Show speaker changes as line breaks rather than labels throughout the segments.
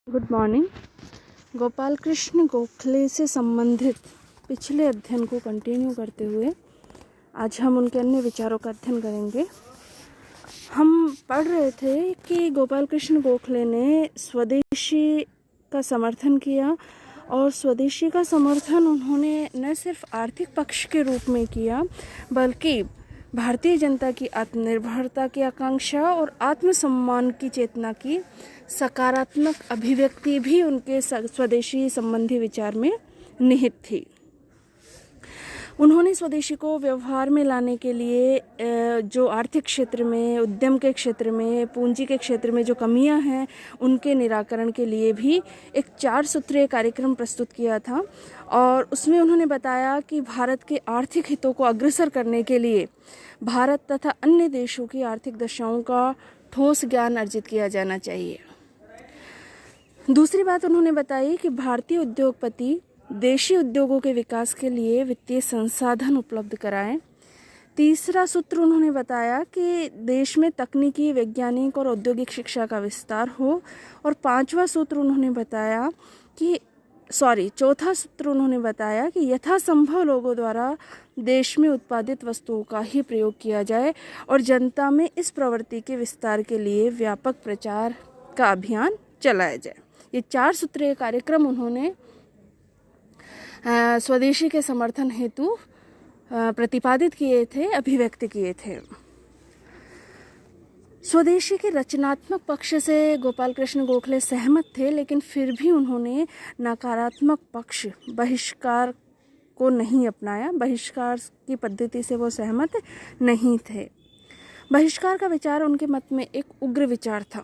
Good morning. Gopal Krishna Gokhale से संबंधित पिछले अध्ययन को कंटिन्यू करते हुए आज हम उनके अन्य विचारों का अध्ययन करेंगे। हम पढ़ रहे थे कि गोपाल कृष्ण गोखले ने स्वदेशी का समर्थन किया और स्वदेशी का समर्थन उन्होंने न सिर्फ आर्थिक पक्ष के रूप में किया बल्कि भारतीय जनता की आत्मनिर्भरता की आकांक्षा और आत्मसम्मान की चेतना की सकारात्मक अभिव्यक्ति भी उनके स्वदेशी संबंधी विचार में निहित थी। उन्होंने स्वदेशी को व्यवहार में लाने के लिए जो आर्थिक क्षेत्र में, उद्यम के क्षेत्र में, पूंजी के क्षेत्र में जो कमियां हैं उनके निराकरण के लिए भी एक 4 सूत्रीय कार्यक्रम प्रस्तुत किया था और उसमें उन्होंने बताया कि भारत के आर्थिक हितों को अग्रसर करने के लिए भारत तथा अन्य देशों की आर्थिक दशाओं का ठोस ज्ञान अर्जित किया जाना चाहिए। दूसरी बात उन्होंने बताई कि भारतीय उद्योगपति देशी उद्योगों के विकास के लिए वित्तीय संसाधन उपलब्ध कराएं। तीसरा सूत्र उन्होंने बताया कि देश में तकनीकी, वैज्ञानिक और औद्योगिक शिक्षा का विस्तार हो। और चौथा सूत्र उन्होंने बताया कि यथासंभव लोगों द्वारा देश में उत्पादित वस्तुओं का ही प्रयोग किया जाए और जनता में इस प्रवृत्ति के विस्तार के लिए व्यापक प्रचार का अभियान चलाया जाए। ये 4 सूत्रीय कार्यक्रम उन्होंने स्वदेशी के समर्थन हेतु प्रतिपादित किए थे, अभिव्यक्त किए थे। स्वदेशी के रचनात्मक पक्ष से गोपाल कृष्ण गोखले सहमत थे, लेकिन फिर भी उन्होंने नकारात्मक पक्ष बहिष्कार को नहीं अपनाया। बहिष्कार की पद्धति से वो सहमत नहीं थे। बहिष्कार का विचार उनके मत में एक उग्र विचार था।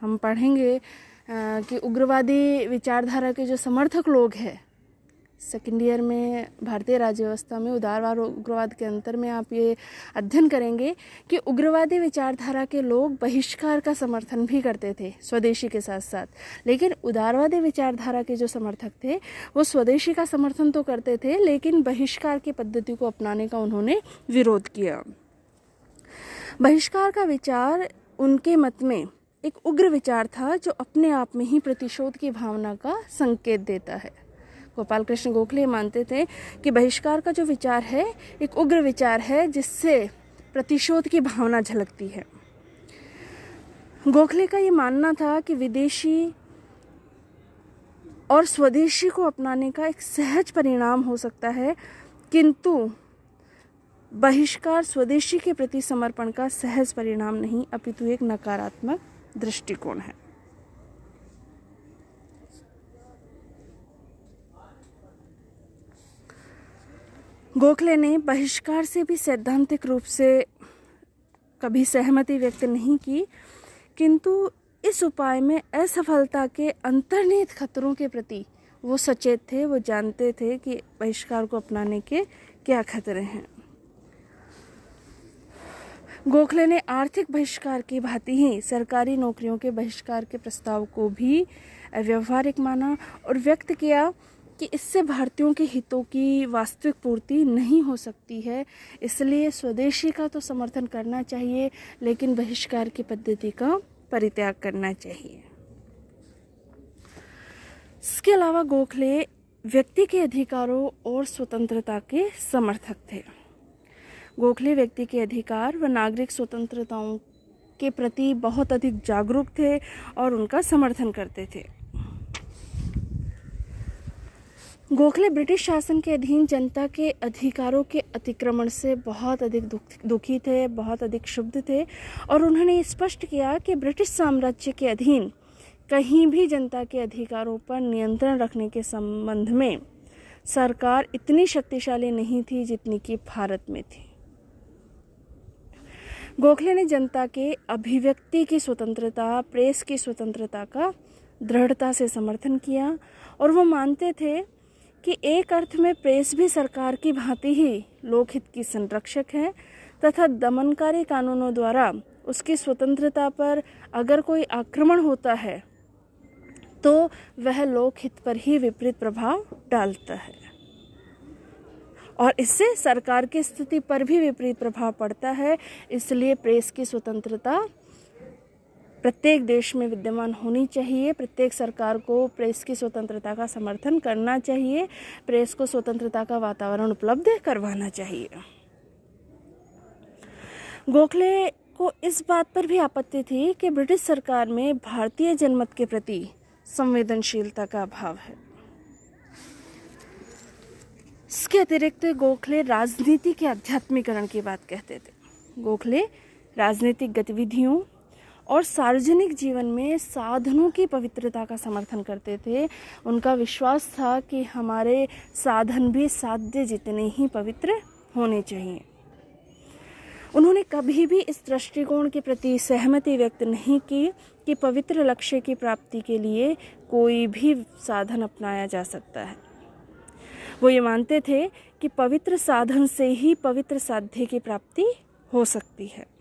हम पढ़ेंगे कि उग्रवादी विचारधारा के जो समर्थक लोग हैं, सेकेंड ईयर में भारतीय राज्य व्यवस्था में उदारवाद और उग्रवाद के अंतर में आप ये अध्ययन करेंगे कि उग्रवादी विचारधारा के लोग बहिष्कार का समर्थन भी करते थे स्वदेशी के साथ साथ, लेकिन उदारवादी विचारधारा के जो समर्थक थे वो स्वदेशी का समर्थन तो करते थे लेकिन बहिष्कार की पद्धति को अपनाने का उन्होंने विरोध किया। बहिष्कार का विचार उनके मत में एक उग्र विचार था जो अपने आप में ही प्रतिशोध की भावना का संकेत देता है। गोपाल कृष्ण गोखले मानते थे कि बहिष्कार का जो विचार है एक उग्र विचार है जिससे प्रतिशोध की भावना झलकती है। गोखले का ये मानना था कि विदेशी और स्वदेशी को अपनाने का एक सहज परिणाम हो सकता है, किंतु बहिष्कार स्वदेशी के प्रति समर्पण का सहज परिणाम नहीं अपितु एक नकारात्मक दृष्टिकोण है। गोखले ने बहिष्कार से भी सैद्धांतिक रूप से कभी सहमति व्यक्त नहीं की, किंतु इस उपाय में असफलता के अंतर्निहित खतरों के प्रति वो सचेत थे। वो जानते थे कि बहिष्कार को अपनाने के क्या खतरे हैं। गोखले ने आर्थिक बहिष्कार की भांति ही सरकारी नौकरियों के बहिष्कार के प्रस्ताव को भी व्यवहारिक माना और व्यक्त किया कि इससे भारतीयों के हितों की वास्तविक पूर्ति नहीं हो सकती है, इसलिए स्वदेशी का तो समर्थन करना चाहिए लेकिन बहिष्कार की पद्धति का परित्याग करना चाहिए। इसके अलावा गोखले व्यक्ति के अधिकारों और स्वतंत्रता के समर्थक थे। गोखले व्यक्ति के अधिकार व नागरिक स्वतंत्रताओं के प्रति बहुत अधिक जागरूक थे और उनका समर्थन करते थे। गोखले ब्रिटिश शासन के अधीन जनता के अधिकारों के अतिक्रमण से बहुत अधिक दुखी थे, बहुत अधिक क्षुब्ध थे और उन्होंने स्पष्ट किया कि ब्रिटिश साम्राज्य के अधीन कहीं भी जनता के अधिकारों पर नियंत्रण रखने के संबंध में सरकार इतनी शक्तिशाली नहीं थी जितनी कि भारत में थी। गोखले ने जनता के अभिव्यक्ति की स्वतंत्रता, प्रेस की स्वतंत्रता का दृढ़ता से समर्थन किया और वो मानते थे कि एक अर्थ में प्रेस भी सरकार की भांति ही लोकहित की संरक्षक है तथा दमनकारी कानूनों द्वारा उसकी स्वतंत्रता पर अगर कोई आक्रमण होता है तो वह लोकहित पर ही विपरीत प्रभाव डालता है और इससे सरकार की स्थिति पर भी विपरीत प्रभाव पड़ता है। इसलिए प्रेस की स्वतंत्रता प्रत्येक देश में विद्यमान होनी चाहिए। प्रत्येक सरकार को प्रेस की स्वतंत्रता का समर्थन करना चाहिए, प्रेस को स्वतंत्रता का वातावरण उपलब्ध करवाना चाहिए। गोखले को इस बात पर भी आपत्ति थी कि ब्रिटिश सरकार में भारतीय जनमत के प्रति संवेदनशीलता का अभाव है। इसके अतिरिक्त गोखले राजनीति के आध्यात्मिकरण की बात कहते थे। गोखले राजनीतिक गतिविधियों और सार्वजनिक जीवन में साधनों की पवित्रता का समर्थन करते थे। उनका विश्वास था कि हमारे साधन भी साध्य जितने ही पवित्र होने चाहिए। उन्होंने कभी भी इस दृष्टिकोण के प्रति सहमति व्यक्त नहीं की कि पवित्र लक्ष्य की प्राप्ति के लिए कोई भी साधन अपनाया जा सकता है। वो ये मानते थे कि पवित्र साधन से ही पवित्र साध्य की प्राप्ति हो सकती है।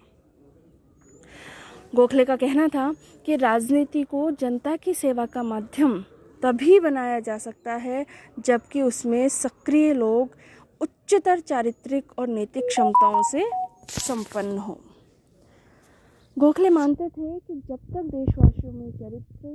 गोखले का कहना था कि राजनीति को जनता की सेवा का माध्यम तभी बनाया जा सकता है जबकि उसमें सक्रिय लोग उच्चतर चारित्रिक और नैतिक क्षमताओं से संपन्न हो। गोखले मानते थे कि जब तक देशवासियों में चरित्र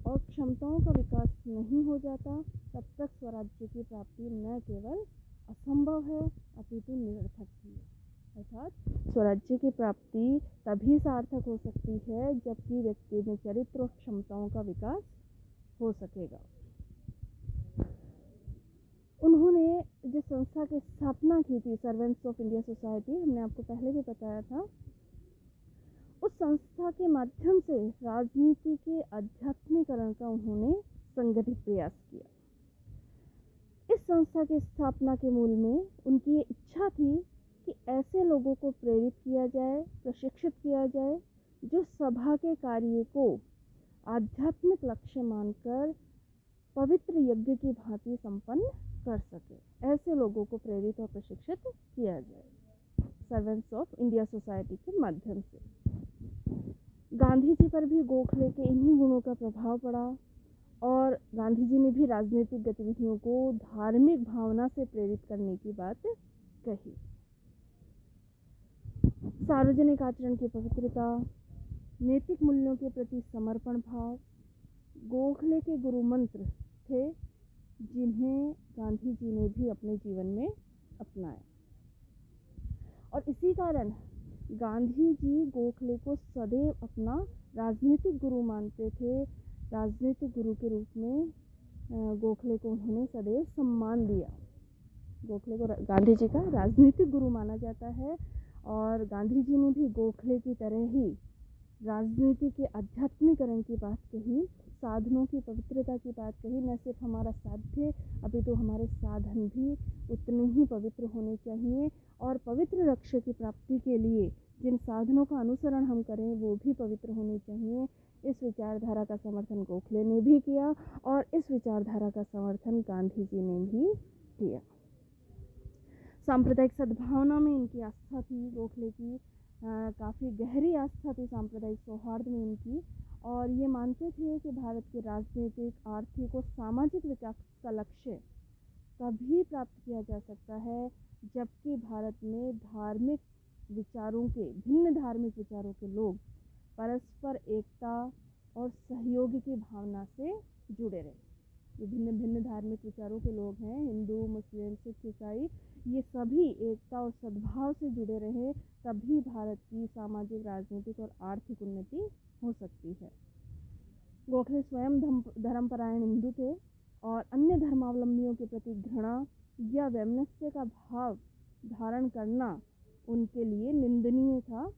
और क्षमताओं का विकास नहीं हो जाता तब तक स्वराज्य की प्राप्ति न केवल असंभव है अपितु निरर्थक भी है। अर्थात स्वराज्य की प्राप्ति तभी सार्थक हो सकती है जबकि व्यक्ति में चरित्र और क्षमताओं का विकास हो सकेगा। उन्होंने जिस संस्था की स्थापना की थी, सर्वेंट्स ऑफ इंडिया सोसाइटी, हमने आपको पहले भी बताया था, उस संस्था के माध्यम से राजनीति के आध्यात्मिकरण का उन्होंने संगठित प्रयास किया। इस संस्था की स्थापना के मूल में उनकी ये इच्छा थी कि ऐसे लोगों को प्रेरित किया जाए, प्रशिक्षित किया जाए जो सभा के कार्य को आध्यात्मिक लक्ष्य मानकर पवित्र यज्ञ की भांति संपन्न कर सके। ऐसे लोगों को प्रेरित और प्रशिक्षित किया जाए सर्वेंट्स ऑफ इंडिया सोसाइटी के माध्यम से। गांधी जी पर भी गोखले के इन्हीं गुणों का प्रभाव पड़ा और गांधी जी ने भी राजनीतिक गतिविधियों को धार्मिक भावना से प्रेरित करने की बात कही। सार्वजनिक आचरण की पवित्रता, नैतिक मूल्यों के प्रति समर्पण भाव गोखले के गुरु मंत्र थे जिन्हें गांधी जी ने भी अपने जीवन में अपनाया। और इसी कारण गांधी जी गोखले को सदैव अपना राजनीतिक गुरु मानते थे। राजनीतिक गुरु के रूप में गोखले को उन्होंने सदैव सम्मान दिया। गोखले को गांधी जी का राजनीतिक गुरु माना जाता है और गांधी जी ने भी गोखले की तरह ही राजनीति के आध्यात्मिकरण की बात कही, साधनों की पवित्रता की बात कही। न सिर्फ हमारा साध्य अपितु हमारे साधन भी उतने ही पवित्र होने चाहिए और पवित्र लक्ष्य की प्राप्ति के लिए जिन साधनों का अनुसरण हम करें वो भी पवित्र होने चाहिए। इस विचारधारा का समर्थन गोखले ने भी किया और इस विचारधारा का समर्थन गांधी जी ने भी किया। सांप्रदायिक सद्भावना में इनकी आस्था थी। गोखले की काफ़ी गहरी आस्था थी सांप्रदायिक सौहार्द में इनकी, और ये मानते थे कि भारत के राजनीतिक, आर्थिक और सामाजिक विकास का लक्ष्य तभी प्राप्त किया जा सकता है जबकि भारत में धार्मिक विचारों के, भिन्न धार्मिक विचारों के लोग परस्पर एकता और सहयोग की भावना से जुड़े रहे। ये भिन्न भिन्न धार्मिक विचारों के लोग हैं, हिंदू, मुस्लिम, सिख, ईसाई, ये सभी एकता और सद्भाव से जुड़े रहे तभी भारत की सामाजिक, राजनीतिक और आर्थिक उन्नति हो सकती है। गोखले स्वयं धर्मपरायण हिंदू थे और अन्य धर्मावलंबियों के प्रति घृणा या वैमनस्य का भाव धारण करना उनके लिए निंदनीय था,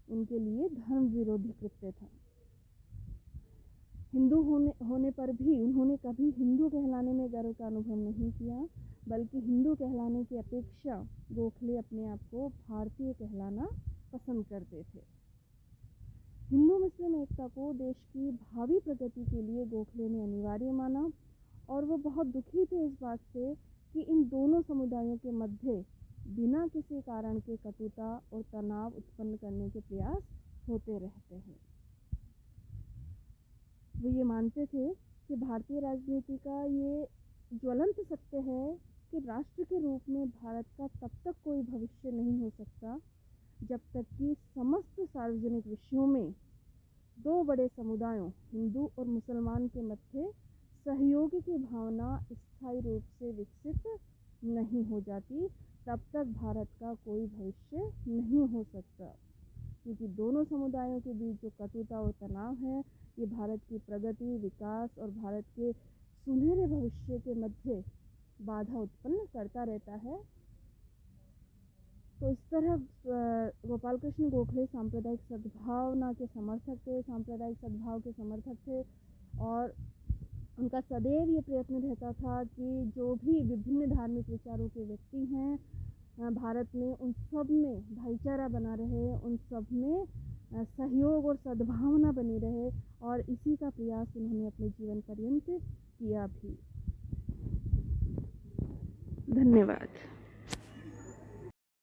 उनके लिए धर्म विरोधी कृत्य था। हिंदू होने पर भी उन्होंने कभी हिंदू कहलाने में गर्व का अनुभव नहीं किया, बल्कि हिंदू कहलाने की अपेक्षा गोखले अपने आप को भारतीय कहलाना पसंद करते थे। हिंदू मुस्लिम एकता को देश की भावी प्रगति के लिए गोखले ने अनिवार्य माना और वो बहुत दुखी थे इस बात से कि इन दोनों समुदायों के मध्य बिना किसी कारण के कटुता और तनाव उत्पन्न करने के प्रयास होते रहते हैं। वो ये मानते थे कि भारतीय राजनीति का ये ज्वलंत सत्य है कि राष्ट्र के रूप में भारत का तब तक कोई भविष्य नहीं हो सकता जब तक कि समस्त सार्वजनिक विषयों में दो बड़े समुदायों हिंदू और मुसलमान के मध्य सहयोग की भावना स्थायी रूप से विकसित नहीं हो जाती, तब तक भारत का कोई भविष्य नहीं हो सकता। क्योंकि दोनों समुदायों के बीच जो कटुता और तनाव है, ये भारत की प्रगति, विकास और भारत के सुनहरे भविष्य के मध्य बाधा उत्पन्न करता रहता है। तो इस तरह गोपाल कृष्ण गोखले सांप्रदायिक सद्भावना के समर्थक थे, सांप्रदायिक सद्भाव के समर्थक थे, और उनका सदैव ये प्रयत्न रहता था कि जो भी विभिन्न धार्मिक विचारों के व्यक्ति हैं भारत में, उन सब में भाईचारा बना रहे, उन सब में सहयोग और सद्भावना बनी रहे, और इसी का प्रयास उन्होंने अपने जीवन पर्यंत किया भी। धन्यवाद।